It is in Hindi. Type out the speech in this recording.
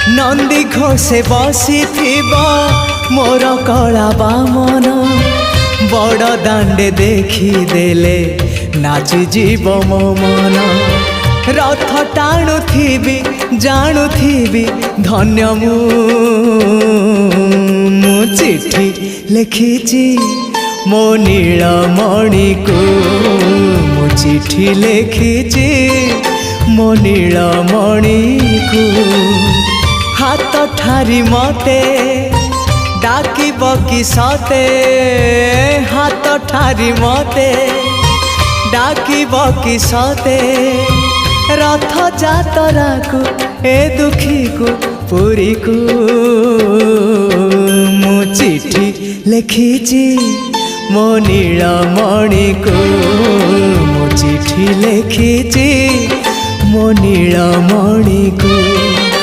नंदी घोषे बसी मोर कला बामन बड़ दांडे देखिदेले नाची जीव मो मन रथ टाणुथिबी जाणुथिबी धन्य मु चिट्ठी लिखिची मो नीलमणि को मु चिट्ठी लिखिची मो नीलमणि को हाथ ठारी मते डाकिब कि सते हाथ ठारी मते डाकिब कि सते रथ जातरा को ए दुखी को पुरी को मु चिट्ठी लिखिची मो नीलमणि को मु चिट्ठी लिखिची मो नीलमणि को।